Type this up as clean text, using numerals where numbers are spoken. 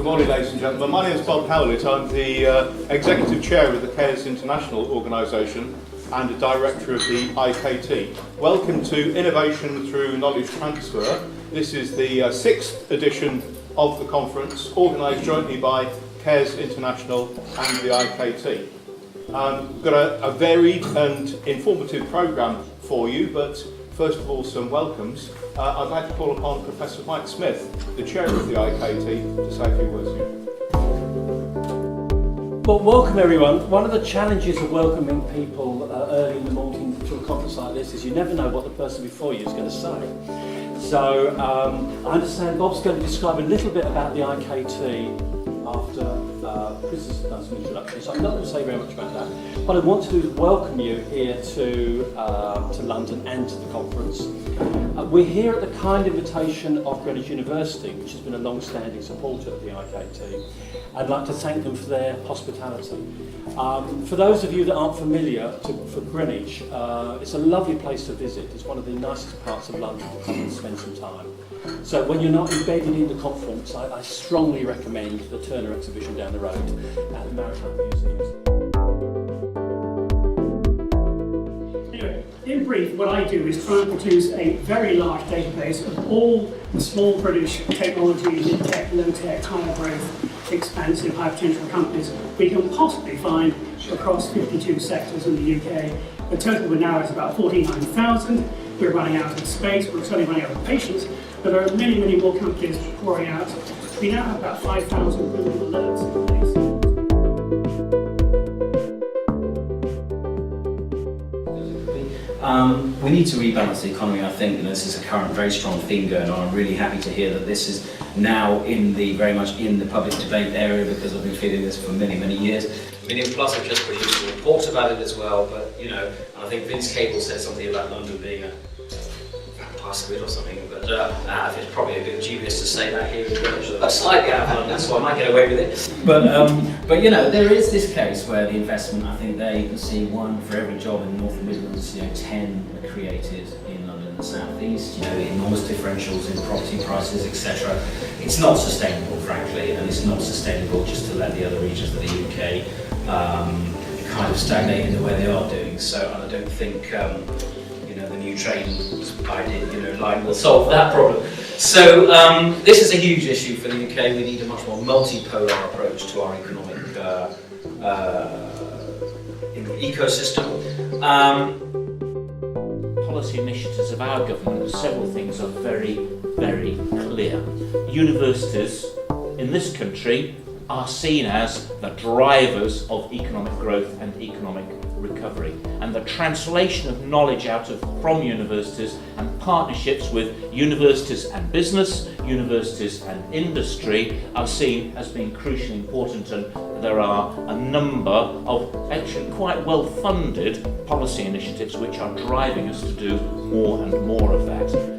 Good morning, ladies and gentlemen. My name is Bob Howlett. I'm the Executive Chair of the CARES International Organisation and a Director of the IKT. Welcome to Innovation Through Knowledge Transfer. This is the 6th edition of the conference, organised jointly by CARES International and the IKT. We've got a varied and informative programme for you, but first of all, some welcomes. I'd like to call upon Professor Mike Smith, the Chair of the IKT, to say a few words to you. Well, welcome everyone. One of the challenges of welcoming people early in the morning to a conference like this is you never know what the person before you is going to say. So I understand Bob's going to describe a little bit about the IKT after Chris has done some introduction, so I'm not going to say very much about that. What I want to do is welcome you here to London and to the conference. We're here at the kind invitation of Greenwich University, which has been a long-standing supporter of the IKT. I'd like to thank them for their hospitality. For those of you that aren't familiar for Greenwich, it's a lovely place to visit. It's one of the nicest parts of London to come and spend some time. So when you're not embedded in the conference, I strongly recommend the Turner exhibition down the road at the Maritime Museum. Anyway, in brief, what I do is try and produce a very large database of all the small British technology, mid-tech, low-tech, higher growth, expansive, high potential companies we can possibly find across 52 sectors in the UK. The total we're now is about 49,000. We're running out of space, we're certainly running out of patience, but there are many, many more companies pouring out. We now have about 5,000 Google alerts in place. We need to rebalance the economy. I think this is a current very strong theme going on. I'm really happy to hear that this is now very much in the public debate area, because I've been feeling this for many, many years. Million Plus have just produced a report about it as well, but I think Vince Cable said something about London being a vampire squid or something, but it's probably a bit dubious to say that here in Greenwich. That's slightly out of London, so I might get away with it. But there is this case where the investment, I think there you can see one for every job in the North and Midlands, 10 are created in London and the South East, enormous differentials in property prices, etc. It's not sustainable, frankly, and it's not sustainable just to let the other regions of the UK kind of stagnate in the way they are doing. So I don't think the new train line will solve that problem. So this is a huge issue for the UK. We need a much more multipolar approach to our economic ecosystem. Policy initiatives of our government, several things are very, very clear. Universities in this country are seen as the drivers of economic growth and economic recovery, and the translation of knowledge from universities and partnerships with universities and business, universities and industry are seen as being crucially important, and there are a number of actually quite well funded policy initiatives which are driving us to do more and more of that.